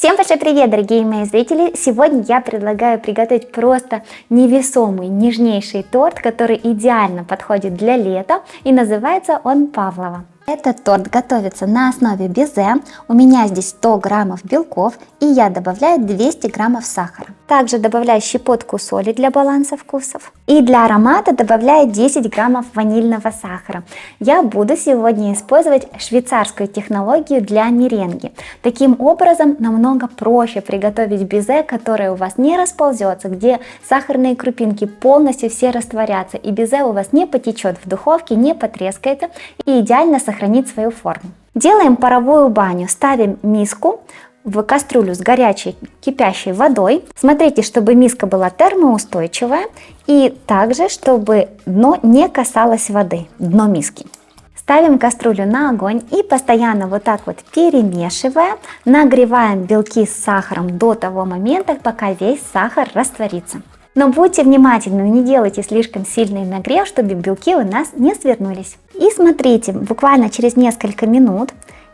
Всем большой привет, дорогие мои зрители! Сегодня я предлагаю приготовить просто невесомый, нежнейший торт, который идеально подходит для лета, и называется он Павлова. Этот торт готовится на основе безе. У меня здесь 100 граммов белков, и я добавляю 200 граммов сахара. Также добавляю щепотку соли для баланса вкусов. И для аромата добавляю 10 граммов ванильного сахара. Я буду сегодня использовать швейцарскую технологию для меренги. Таким образом, намного проще приготовить безе, которое у вас не расползется, где сахарные крупинки полностью все растворятся, и безе у вас не потечет в духовке, не потрескается, и идеально сохранит свою форму. Делаем паровую баню, ставим миску в кастрюлю с горячей кипящей водой. Смотрите, чтобы миска была термоустойчивая, и также, чтобы дно не касалось воды, дно миски. Ставим кастрюлю на огонь и постоянно вот так вот перемешивая, нагреваем белки с сахаром до того момента, пока весь сахар растворится. Но будьте внимательны, не делайте слишком сильный нагрев, чтобы белки у нас не свернулись. И смотрите, буквально через несколько минут,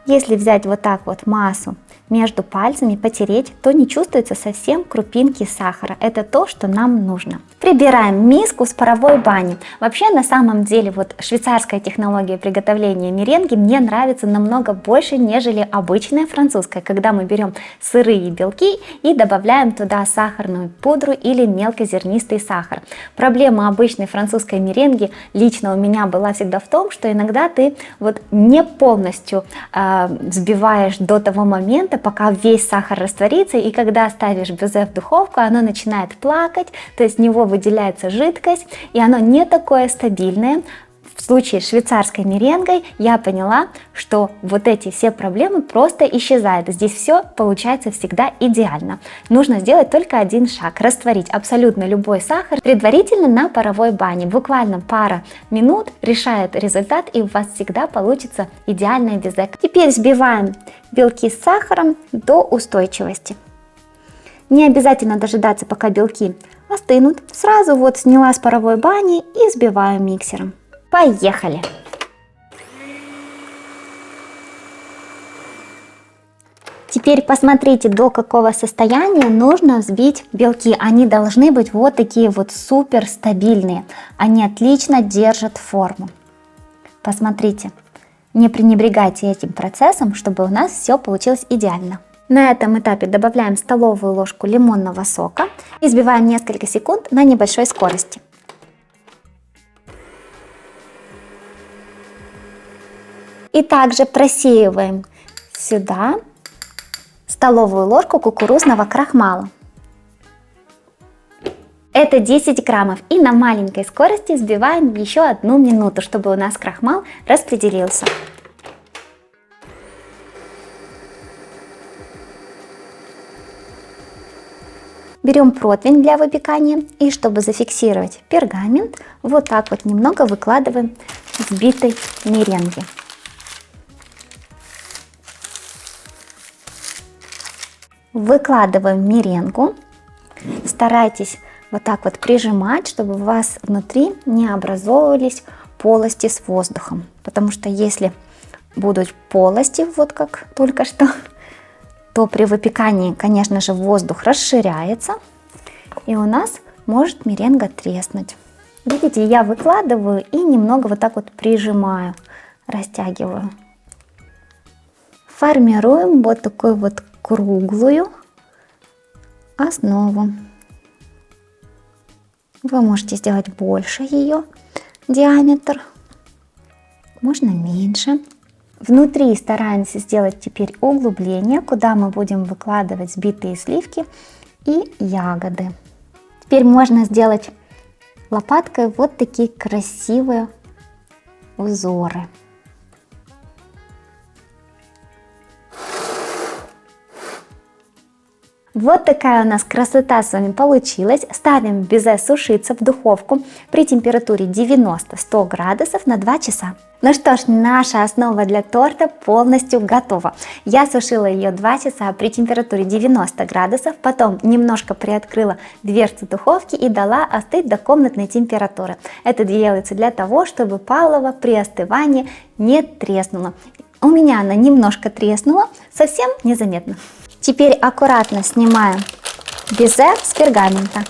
если взять вот так вот массу между пальцами, потереть, то не чувствуется совсем крупинки сахара. Это то, что нам нужно. Прибираем миску с паровой бани. Вообще, на самом деле, вот швейцарская технология приготовления меренги мне нравится намного больше, нежели обычная французская, когда мы берем сырые белки и добавляем туда сахарную пудру или мелкозернистый сахар. Проблема обычной французской меренги лично у меня была всегда в том, что иногда ты вот не полностью взбиваешь до того момента, пока весь сахар растворится, и когда ставишь безе в духовку, оно начинает плакать, то есть с него выделяется жидкость, и оно не такое стабильное. В случае с швейцарской меренгой я поняла, что вот эти все проблемы просто исчезают. Здесь все получается всегда идеально. Нужно сделать только один шаг: растворить абсолютно любой сахар предварительно на паровой бане. Буквально пара минут решает результат, и у вас всегда получится идеальное безе. Теперь взбиваем белки с сахаром до устойчивости. Не обязательно дожидаться, пока белки остынут. Сразу вот сняла с паровой бани и взбиваю миксером. Поехали! Теперь посмотрите, до какого состояния нужно взбить белки. Они должны быть вот такие вот супер стабильные. Они отлично держат форму. Посмотрите, не пренебрегайте этим процессом, чтобы у нас все получилось идеально. На этом этапе добавляем столовую ложку лимонного сока и взбиваем несколько секунд на небольшой скорости. И также просеиваем сюда столовую ложку кукурузного крахмала. Это 10 граммов. И на маленькой скорости взбиваем еще 1 минуту, чтобы у нас крахмал распределился. Берем противень для выпекания, и чтобы зафиксировать пергамент, вот так вот немного выкладываем взбитой меренги. Выкладываем меренгу, старайтесь вот так вот прижимать, чтобы у вас внутри не образовывались полости с воздухом, потому что если будут полости, вот как только что, то при выпекании, конечно же, воздух расширяется, и у нас может меренга треснуть. Видите, я выкладываю и немного вот так вот прижимаю, растягиваю. Формируем вот такую вот круглую основу. Вы можете сделать больше ее диаметр, можно меньше. Внутри стараемся сделать теперь углубление, куда мы будем выкладывать взбитые сливки и ягоды. Теперь можно сделать лопаткой вот такие красивые узоры. Вот такая у нас красота с вами получилась. Ставим безе сушиться в духовку при температуре 90-100 градусов на 2 часа. Ну что ж, наша основа для торта полностью готова. Я сушила ее 2 часа при температуре 90 градусов, потом немножко приоткрыла дверцу духовки и дала остыть до комнатной температуры. Это делается для того, чтобы Павлова при остывании не треснула. У меня она немножко треснула, совсем незаметно. Теперь аккуратно снимаем безе с пергамента.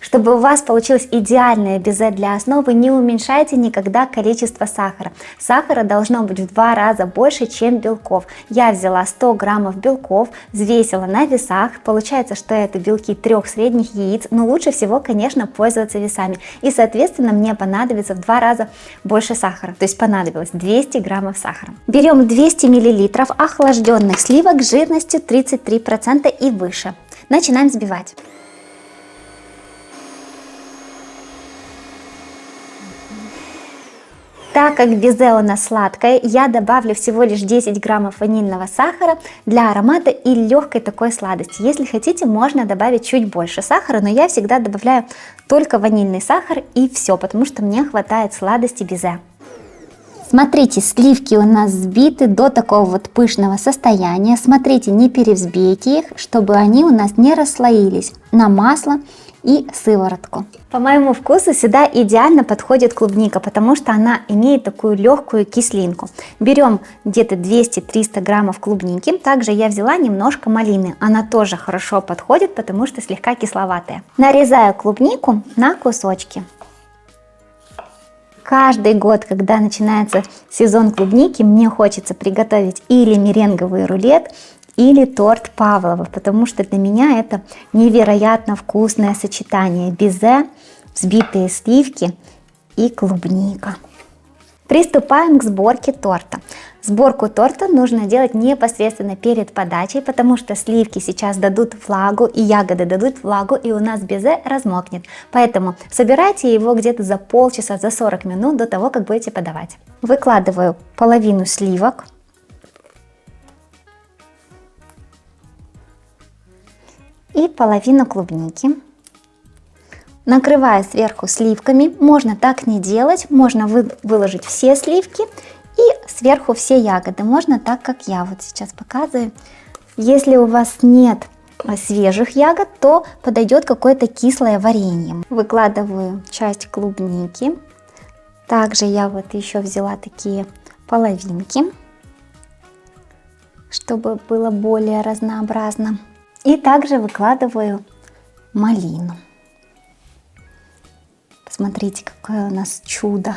Чтобы у вас получилось идеальное безе для основы, не уменьшайте никогда количество сахара. Сахара должно быть в 2 раза больше, чем белков. Я взяла 100 граммов белков, взвесила на весах. Получается, что это белки 3 средних яиц, но лучше всего, конечно, пользоваться весами. И, соответственно, мне понадобится в 2 раза больше сахара. То есть понадобилось 200 граммов сахара. Берем 200 миллилитров охлажденных сливок жирностью 33% и выше. Начинаем взбивать. Так как безе у нас сладкое, я добавлю всего лишь 10 граммов ванильного сахара для аромата и легкой такой сладости. Если хотите, можно добавить чуть больше сахара, но я всегда добавляю только ванильный сахар и все, потому что мне хватает сладости безе. Смотрите, сливки у нас взбиты до такого вот пышного состояния. Смотрите, не перевзбейте их, чтобы они у нас не расслоились на масло и сыворотку. По моему вкусу сюда идеально подходит клубника, потому что она имеет такую легкую кислинку. Берем где-то 200-300 граммов клубники. Также я взяла немножко малины. Она тоже хорошо подходит, потому что слегка кисловатая. Нарезаю клубнику на кусочки. Каждый год, когда начинается сезон клубники, мне хочется приготовить или меренговый рулет, или торт Павлова, потому что для меня это невероятно вкусное сочетание: безе, взбитые сливки и клубника. Приступаем к сборке торта. Сборку торта нужно делать непосредственно перед подачей, потому что сливки сейчас дадут влагу и ягоды дадут влагу, и у нас безе размокнет. Поэтому собирайте его где-то за полчаса, за 40 минут до того, как будете подавать. Выкладываю половину сливок. И половину клубники. Накрываю сверху сливками. Можно так не делать, можно выложить все сливки и сверху все ягоды. Можно так, как я вот сейчас показываю. Если у вас нет свежих ягод, то подойдет какое-то кислое варенье. Выкладываю часть клубники. Также я вот еще взяла такие половинки, чтобы было более разнообразно. И также выкладываю малину. Посмотрите, какое у нас чудо.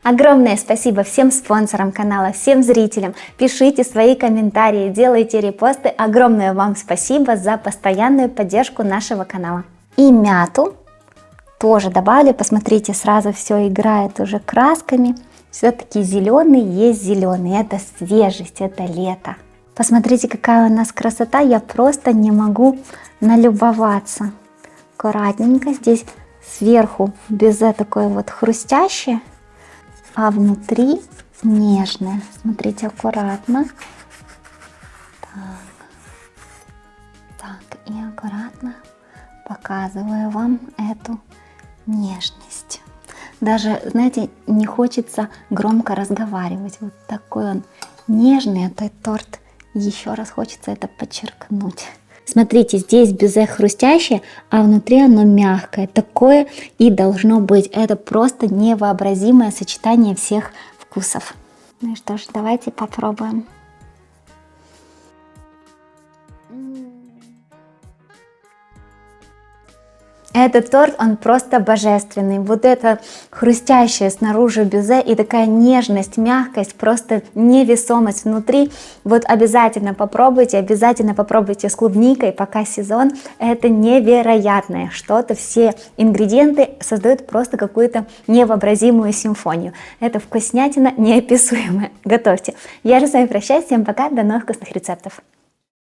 Огромное спасибо всем спонсорам канала, всем зрителям. Пишите свои комментарии, делайте репосты. Огромное вам спасибо за постоянную поддержку нашего канала. И мяту тоже добавлю. Посмотрите, сразу все играет уже красками. Все-таки зеленый есть зеленый, это свежесть, это лето. Посмотрите, какая у нас красота, я просто не могу налюбоваться. Аккуратненько, здесь сверху безе такое вот хрустящее, а внутри нежное. Смотрите, аккуратно. Так, и аккуратно показываю вам эту нежность. Даже, знаете, не хочется громко разговаривать. Вот такой он нежный, этот торт. Еще раз хочется это подчеркнуть. Смотрите, здесь безе хрустящее, а внутри оно мягкое. Такое и должно быть. Это просто невообразимое сочетание всех вкусов. Ну и что ж, давайте попробуем. Этот торт, он просто божественный. Вот это хрустящее снаружи безе и такая нежность, мягкость, просто невесомость внутри. Вот обязательно попробуйте с клубникой, пока сезон. Это невероятное что-то. Все ингредиенты создают просто какую-то невообразимую симфонию. Это вкуснятина неописуемая. Готовьте. Я же с вами прощаюсь. Всем пока. До новых вкусных рецептов.